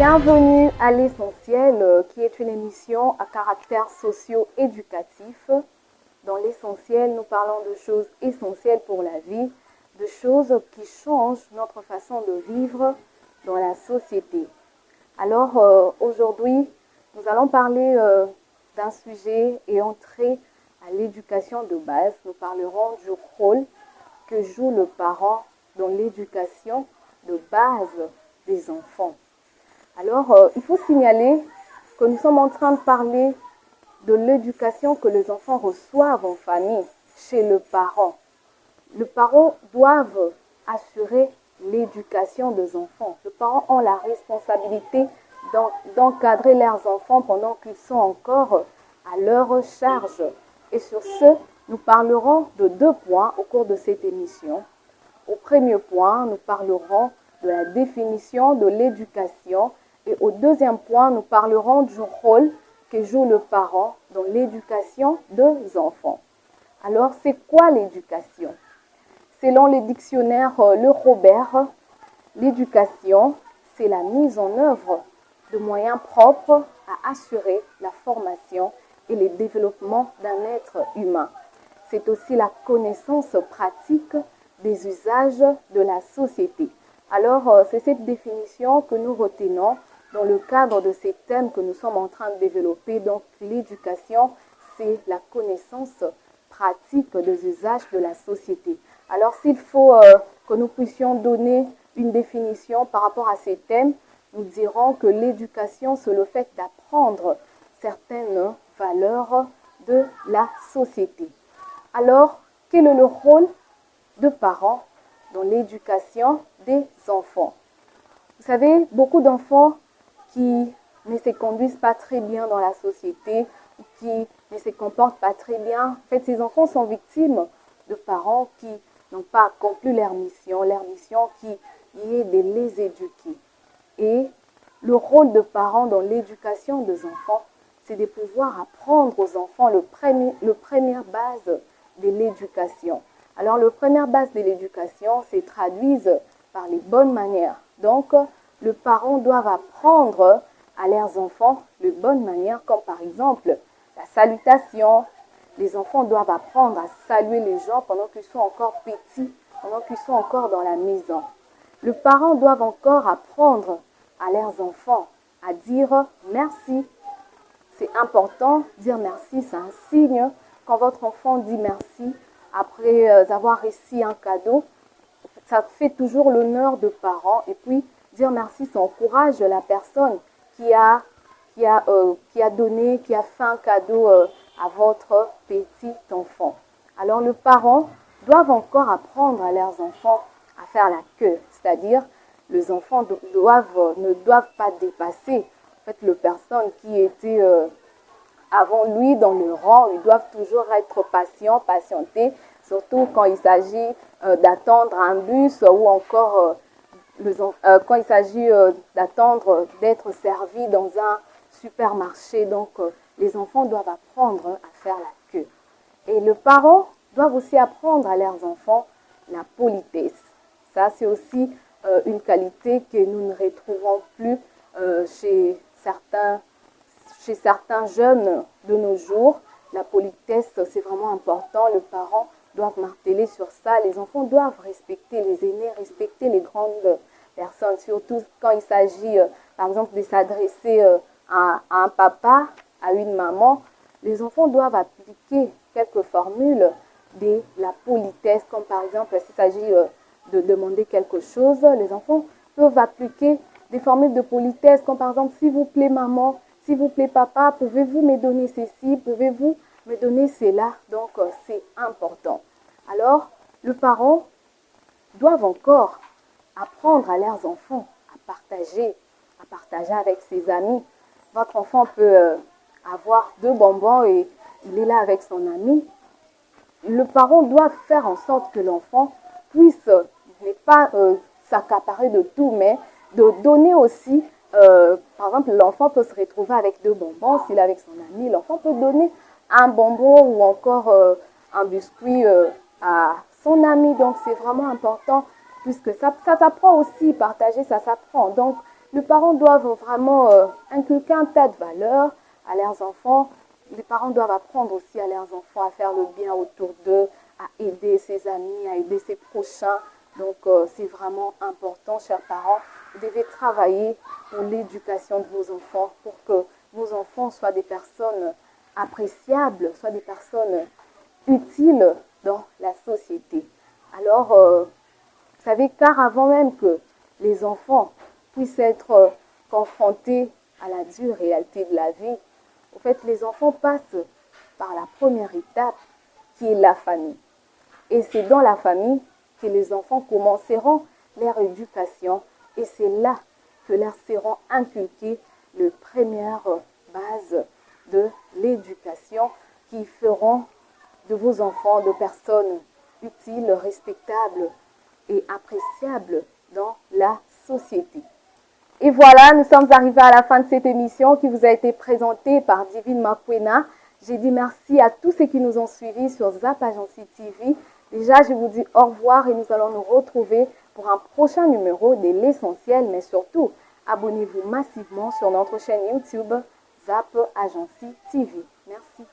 Bienvenue à l'Essentiel, qui est une émission à caractère socio-éducatif. Dans l'Essentiel, nous parlons de choses essentielles pour la vie, de choses qui changent notre façon de vivre dans la société. Alors, aujourd'hui, nous allons parler d'un sujet et entrer à l'éducation de base. Nous parlerons du rôle que joue le parent dans l'éducation de base des enfants. Alors, il faut signaler que nous sommes en train de parler de l'éducation que les enfants reçoivent en famille, chez le parent. Les parents doivent assurer l'éducation des enfants. Les parents ont la responsabilité d'encadrer leurs enfants pendant qu'ils sont encore à leur charge. Et sur ce, nous parlerons de 2 points au cours de cette émission. Au premier point, nous parlerons de la définition de l'éducation. Et au deuxième point, nous parlerons du rôle que joue le parent dans l'éducation des enfants. Alors, c'est quoi l'éducation? Selon le dictionnaire Le Robert, l'éducation, c'est la mise en œuvre de moyens propres à assurer la formation et le développement d'un être humain. C'est aussi la connaissance pratique des usages de la société. Alors, c'est cette définition que nous retenons dans le cadre de ces thèmes que nous sommes en train de développer. Donc, l'éducation, c'est la connaissance pratique des usages de la société. Alors, s'il faut que nous puissions donner une définition par rapport à ces thèmes, nous dirons que l'éducation, c'est le fait d'apprendre certaines valeurs de la société. Alors, quel est le rôle de parents dans l'éducation des enfants? Vous savez, beaucoup d'enfants qui ne se conduisent pas très bien dans la société, qui ne se comportent pas très bien. En fait, ces enfants sont victimes de parents qui n'ont pas accompli leur mission qui est de les éduquer. Et le rôle de parents dans l'éducation des enfants, c'est de pouvoir apprendre aux enfants le première base de l'éducation. Alors, la première base de l'éducation se traduit par les bonnes manières. Donc, les parents doivent apprendre à leurs enfants les bonnes manières, comme par exemple la salutation. Les enfants doivent apprendre à saluer les gens pendant qu'ils sont encore petits, pendant qu'ils sont encore dans la maison. Les parents doivent encore apprendre à leurs enfants à dire merci. C'est important, dire merci, c'est un signe. Quand votre enfant dit merci après avoir reçu un cadeau, ça fait toujours l'honneur de parents. Et puis, dire merci, ça encourage la personne qui a donné, qui a fait un cadeau à votre petit enfant. Alors, les parents doivent encore apprendre à leurs enfants à faire la queue, c'est-à-dire les enfants ne doivent pas dépasser en fait, les personnes qui étaient avant lui dans le rang. Ils doivent toujours être patientés, surtout quand il s'agit d'attendre un bus ou encore quand il s'agit d'attendre d'être servi dans un supermarché. Donc, les enfants doivent apprendre à faire la queue. Et les parents doivent aussi apprendre à leurs enfants la politesse. Ça, c'est aussi une qualité que nous ne retrouvons plus chez certains jeunes de nos jours. La politesse, c'est vraiment important. Les parents doivent marteler sur ça. Les enfants doivent respecter les aînés, respecter les grandes personnes, surtout quand il s'agit, par exemple, de s'adresser à un papa, à une maman. Les enfants doivent appliquer quelques formules de la politesse, comme par exemple, s'il s'agit de demander quelque chose, les enfants peuvent appliquer des formules de politesse, comme par exemple, s'il vous plaît maman, s'il vous plaît papa, pouvez-vous me donner ceci, pouvez-vous me donner cela? Donc, c'est important. Alors, les parents doivent encore apprendre à leurs enfants à partager avec ses amis. Votre enfant peut avoir 2 bonbons et il est là avec son ami. Les parents doivent faire en sorte que l'enfant puisse ne pas s'accaparer de tout, mais de donner aussi. Par exemple, l'enfant peut se retrouver avec 2 bonbons. S'il est avec son ami, l'enfant peut donner un bonbon ou encore un biscuit à son ami. Donc, c'est vraiment important puisque ça s'apprend aussi, partager, ça s'apprend. Donc, Les parents doivent vraiment inculquer un tas de valeurs à leurs enfants. Les parents doivent apprendre aussi à leurs enfants à faire le bien autour d'eux, à aider ses amis, à aider ses prochains. Donc, c'est vraiment important, chers parents. Vous devez travailler pour l'éducation de vos enfants, pour que vos enfants soient des personnes appréciables, soient des personnes utiles dans la société. Alors, vous savez, car avant même que les enfants puissent être confrontés à la dure réalité de la vie, en fait, les enfants passent par la première étape qui est la famille. Et c'est dans la famille que les enfants commenceront leur éducation et c'est là que leur seront inculquées les premières bases de l'éducation qui feront de vos enfants de personnes utiles, respectables et appréciables dans la société. Et voilà, nous sommes arrivés à la fin de cette émission qui vous a été présentée par Divine Makwena. J'ai dit merci à tous ceux qui nous ont suivis sur Zap Agency TV. Déjà, je vous dis au revoir et nous allons nous retrouver pour un prochain numéro de l'essentiel. Mais surtout, abonnez-vous massivement sur notre chaîne YouTube Zap Agency TV. Merci.